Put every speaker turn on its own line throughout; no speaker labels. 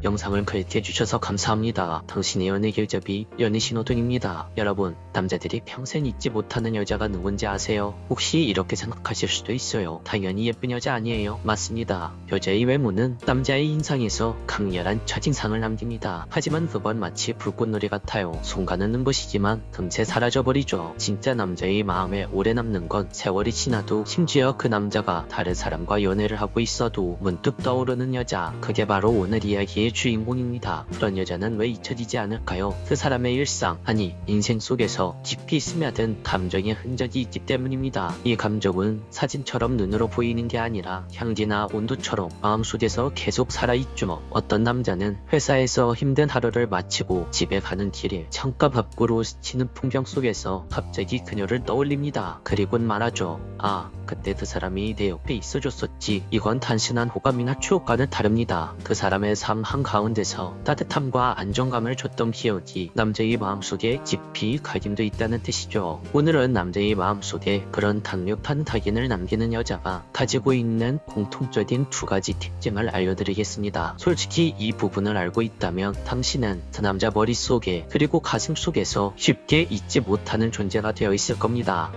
영상을 클릭해주셔서 감사합니다. 당신의 연애 길잡이 연애신호등입니다. 여러분, 남자들이 평생 잊지 못하는 여자가 누군지 아세요? 혹시 이렇게 생각하실 수도 있어요. 당연히 예쁜 여자 아니에요. 맞습니다. 여자의 외모는 남자의 인상에서 강렬한 첫인상을 남깁니다. 하지만 그건 마치 불꽃놀이 같아요. 순간은 눈부시지만 금세 사라져버리죠. 진짜 남자의 마음에 오래 남는 건 세월이 지나도, 심지어 그 남자가 다른 사람과 연애를 하고 있어도 문득 떠오르는 여자. 그게 바로 오늘 이야기의 주인공입니다. 그런 여자는 왜 잊혀지지 않을까요? 그 사람의 일상, 아니 인생 속에서 깊이 스며든 감정의 흔적이 있기 때문입니다. 이 감정은 사진처럼 눈으로 보이는 게 아니라 향기나 온도처럼 마음속에서 계속 살아있죠. 어떤 남자는 회사에서 힘든 하루를 마치고 집에 가는 길에 창가 밖으로 스치는 풍경 속에서 갑자기 그녀를 떠올립니다. 그리곤 말하죠. 아, 그때 그 사람이 내 옆에 있어줬었지. 이건 단순한 호감이나 추억과는 다릅니다. 그 사람의 삶 한가운데서 따뜻함과 안정감을 줬던 기억이 남자의 마음속에 깊이 각인돼 있다는 뜻이죠. 오늘은 남자의 마음속에 그런 강력한 각인을 남기는 여자가 가지고 있는 공통적인 두 가지 특징을 알려드리겠습니다. 솔직히 이 부분을 알고 있다면 당신은 그 남자 머릿속에, 그리고 가슴 속에서 쉽게 잊지 못하는 존재가 되어 있을 겁니다.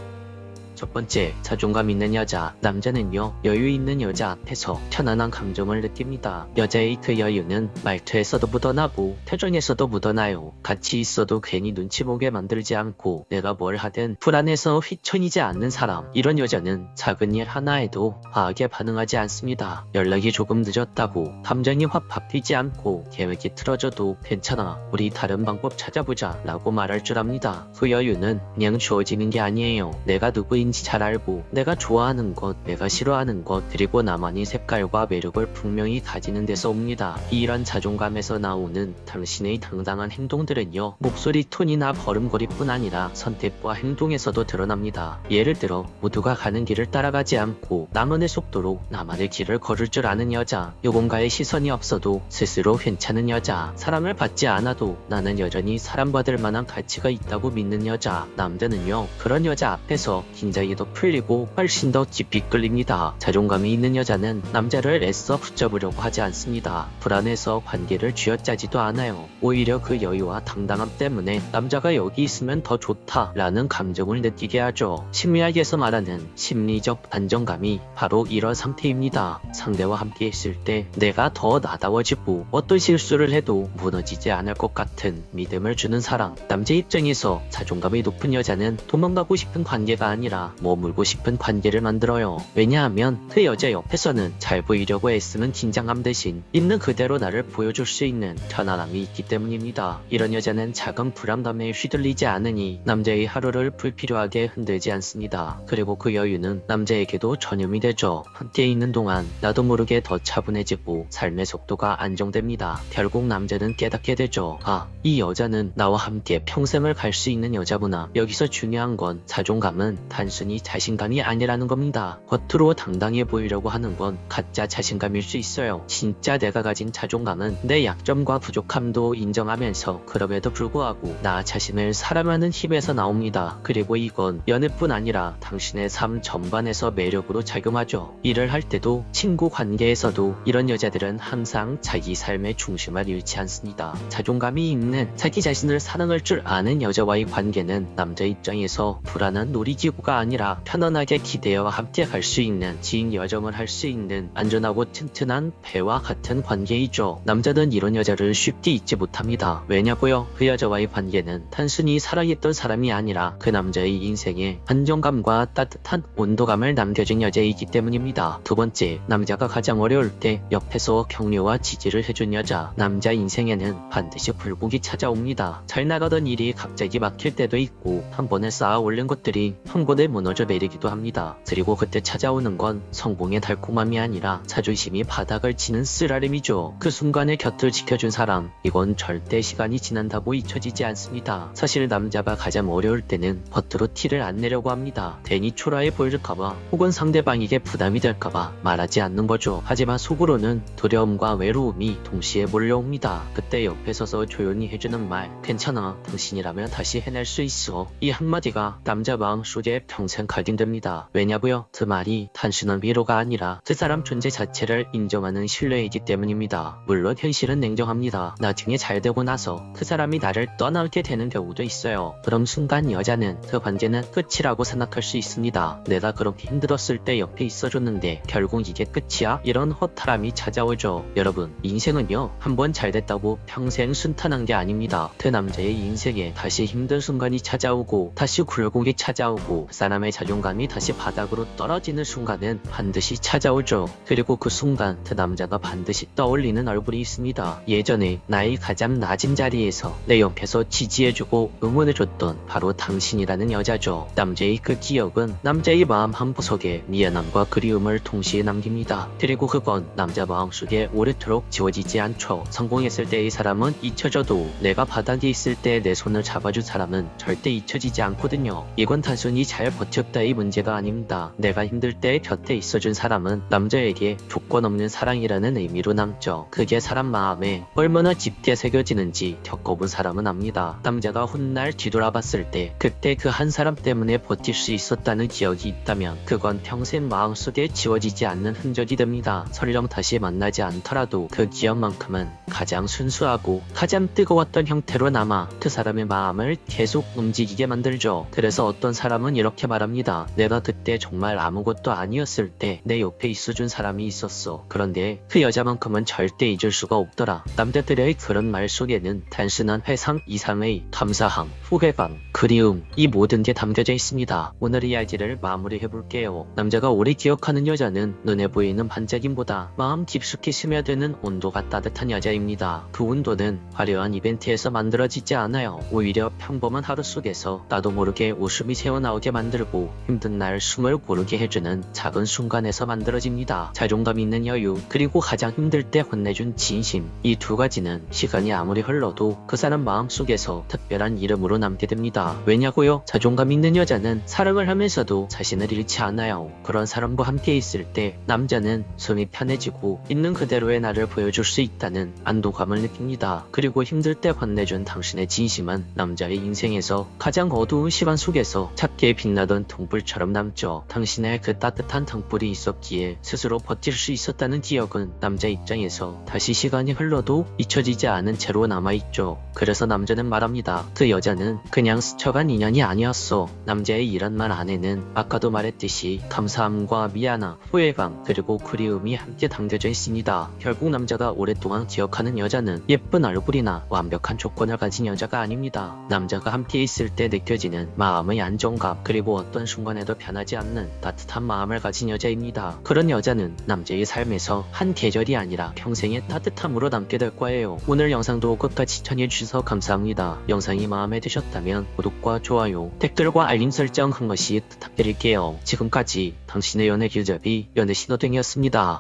첫 번째, 자존감 있는 여자. 남자는요, 여유 있는 여자 앞에서 편안한 감정을 느낍니다. 여자의 그 여유는 말투에서도 묻어나고 표정에서도 묻어나요. 같이 있어도 괜히 눈치 보게 만들지 않고 내가 뭘 하든 불안해서 휘청이지 않는 사람. 이런 여자는 작은 일 하나에도 과하게 반응하지 않습니다. 연락이 조금 늦었다고 감정이 확 바뀌지 않고, 계획이 틀어져도 괜찮아, 우리 다른 방법 찾아보자 라고 말할 줄 압니다. 그 여유는 그냥 주어지는 게 아니에요. 내가 누구인지 잘 알고, 내가 좋아하는 것, 내가 싫어하는 것, 그리고 나만의 색깔과 매력을 분명히 가지는 데서 옵니다. 이런 자존감에서 나오는 당신의 당당한 행동들은요, 목소리 톤이나 걸음걸이뿐 아니라 선택과 행동에서도 드러납니다. 예를 들어, 모두가 가는 길을 따라가지 않고 나만의 속도로 나만의 길을 걸을 줄 아는 여자. 누군가의 시선이 없어도 스스로 괜찮은 여자. 사람을 받지 않아도 나는 여전히 사람받을 만한 가치가 있다고 믿는 여자. 남자는요, 그런 여자 앞에서 긴장이 더 풀리고 훨씬 더 깊이 끌립니다. 자존감이 있는 여자는 남자를 애써 붙잡으려고 하지 않습니다. 불안해서 관계를 쥐어짜지도 않아요. 오히려 그 여유와 당당함 때문에 남자가 여기 있으면 더 좋다 라는 감정을 느끼게 하죠. 심리학에서 말하는 심리적 안정감이 바로 이런 상태입니다. 상대와 함께 있을 때 내가 더 나다워지고 어떤 실수를 해도 무너지지 않을 것 같은 믿음을 주는 사람. 남자 입장에서 자존감이 높은 여자는 도망가고 싶은 관계가 아니라 머물고 싶은 관계를 만들어요. 왜냐하면 그 여자 옆에서는 잘 보이려고 애쓰는 긴장감 대신 있는 그대로 나를 보여줄 수 있는 편안함이 있기 때문입니다. 이런 여자는 작은 불안감에 휘둘리지 않으니 남자의 하루를 불필요하게 흔들지 않습니다. 그리고 그 여유는 남자에게도 전염이 되죠. 함께 있는 동안 나도 모르게 더 차분해지고 삶의 속도가 안정됩니다. 결국 남자는 깨닫게 되죠. 아, 이 여자는 나와 함께 평생을 갈 수 있는 여자구나. 여기서 중요한 건 자존감은 단순히 자신감이 아니라는 겁니다. 겉으로 당당해 보이려고 하는 건 가짜 자신감일 수 있어요. 진짜 내가 가진 자존감은 내 약점과 부족함도 인정하면서 그럼에도 불구하고 나 자신을 사랑하는 힘에서 나옵니다. 그리고 이건 연애뿐 아니라 당신의 삶 전반에서 매력으로 작용하죠. 일을 할 때도, 친구 관계에서도 이런 여자들은 항상 자기 삶의 중심을 잃지 않습니다. 자존감이 있는, 자기 자신을 사랑할 줄 아는 여자와의 관계는 남자 입장에서 불안한 놀이기구가 아니라 편안하게 기대어 함께 갈 수 있는, 긴 여정을 할 수 있는 안전하고 튼튼한 배와 같은 관계이죠. 남자는 이런 여자를 쉽게 잊지 못합니다. 왜냐고요? 그 여자와의 관계는 단순히 사랑했던 사람이 아니라 그 남자의 인생에 안정감과 따뜻한 온도감을 남겨준 여자이기 때문입니다. 두 번째, 남자가 가장 어려울 때 옆에서 격려와 지지를 해준 여자. 남자 인생에는 반드시 굴곡이 찾아옵니다. 잘 나가던 일이 갑자기 막힐 때도 있고, 한 번에 쌓아 올린 것들이 한 번에 무너져 내리기도 합니다. 그리고 그때 찾아오는 건 성공의 달콤함이 아니라 자존심이 바닥을 치는 쓰라림이죠. 그 순간에 곁을 지켜준 사람, 이건 절대 시간이 지난다고 잊혀지지 않습니다. 사실 남자가 가장 어려울 때는 겉으로 티를 안 내려고 합니다. 괜히 초라해 보일까봐, 혹은 상대방에게 부담이 될까봐 말하지 않는 거죠. 하지만 속으로는 두려움과 외로움이 동시에 몰려옵니다. 그때 옆에 서서 조용히 해주는 말, 괜찮아, 당신이라면 다시 해낼 수 있어. 이 한마디가 남자 마음속에 평생 각인됩니다. 왜냐고요? 그 말이 단순한 위로가 아니라 그 사람 존재 자체를 인정하는 신뢰이기 때문입니다. 물론 현실은 냉정합니다. 나중에 잘 되고 나서 그 사람이 나를 떠나게 되는 경우도 있어요. 그럼 순간 여자는 그 관계는 끝이라고 생각할 수 있습니다. 내가 그렇게 힘들었을 때 옆에 있어줬는데 결국 이게 끝이야? 이런 허탈함이 찾아오죠. 여러분, 인생은요, 한번 잘 됐다고 평생 순탄한 게 아닙니다. 그 남자의 인생에 다시 힘든 순간이 찾아오고 다시 굴곡이 찾아오고 그 사람의 자존감이 다시 바닥으로 떨어지는 순간은 반드시 찾아오죠. 그리고 그 순간 그 남자가 반드시 떠올리는 얼굴이 있습니다. 예전에 나의 가장 낮은 자리에서 내 옆에서 지지해주고 응원해줬던 바로 당신이라는 여자죠. 남자의 그 기억은 남자의 마음 한구석에 미안함과 그리움을 동시에 남깁니다. 그리고 그건 남자 마음속에 오래도록 지워지지 않죠. 성공했을 때의 사람은 잊혀져도 내가 바닥에 있을 때 내 손을 잡아준 사람은 절대 잊혀지지 않거든요. 이건 단순히 잘 버텼다의 문제가 아닙니다. 내가 힘들 때 곁에 있어준 사람은 남자에게 조건 없는 사랑이라는 의미로 남죠. 그게 사람 마음에 얼마나 짙게 새겨지는지 겪어본 사람은 압니다. 남자가 훗날 뒤돌아봤을 때 그때 그 한 사람 때문에 버틸 수 있었다는 기억이 있다면 그건 평생 마음속에 지워지지 않는 흔적이 됩니다. 설령 다시 만나지 않더라도 그 기억만큼은 가장 순수하고 가장 뜨거웠던 형태로 남아 그 사람의 마음을 계속 움직이게 만들죠. 그래서 어떤 사람은 이렇게 말합니다. 내가 그때 정말 아무것도 아니었을 때 내 옆에 있어준 사람이 있었어. 그런데 그 여자만큼은 절대 잊을 수가 없더라. 남자들의 그런 말 속에는 단순한 회상 이상의 감사함, 후회감, 그리움, 이 모든 게 담겨져 있습니다. 오늘 이야기를 마무리해볼게요. 남자가 오래 기억하는 여자는 눈에 보이는 반짝임보다 마음 깊숙이 스며드는 온도가 따뜻한 여자입니다. 그 온도는 화려한 이벤트에서 만들어지지 않아요. 오히려 평범한 하루 속에서 나도 모르게 웃음이 새어나오게 만들고 힘든 날 숨을 고르게 해주는 작은 순간에서 만들어집니다. 자존감 있는 여유, 그리고 가장 힘들 때 혼내준 진심, 이 두 가지는 시간이 아무리 흘러도 그 사람 마음속에서 특별한 이름으로 남게 됩니다. 왜냐고요? 자존감 있는 여자는 사랑을 하면서도 자신을 잃지 않아요. 그런 사람과 함께 있을 때 남자는 숨이 편해지고 있는 그대로의 나를 보여줄 수 있다는 안도감을 느낍니다. 그리고 힘들 때 혼내준 당신의 진심은 남자의 인생에서 가장 어두운 시간 속에서 작게 빛나던 등불처럼 남죠. 당신의 그 따뜻한 등불이 있었기에 스스로 버틸 수 있었다는 기억은 남자 입장에서 다시 시간이 흘러도 잊혀지지 않은 채로 남아있죠. 그래서 남자는 말합니다. 그 여자는 그냥 스쳐간 인연이 아니었어. 남자의 이런 말 안에는 아까도 말했듯이 감사함과 미안함, 후회감, 그리고 그리움이 함께 담겨져 있습니다. 결국 남자가 오랫동안 기억하는 여자는 예쁜 얼굴이나 완벽한 조건을 가진 여자가 아닙니다. 남자가 함께 있을 때 느껴지는 마음의 안정감, 그리고 어떤 순간에도 변하지 않는 따뜻한 마음을 가진 여자입니다. 그런 여자는 남자의 삶에서 한 계절이 아니라 평생의 따뜻함으로 남게 될 거예요. 오늘 영상도 끝까지 시청해주셔서 감사합니다. 영상이 마음에 드셨다면 구독과 좋아요, 댓글과 알림 설정 한 번씩 부탁드릴게요. 지금까지 당신의 연애 길잡이 연애 신호등이었습니다.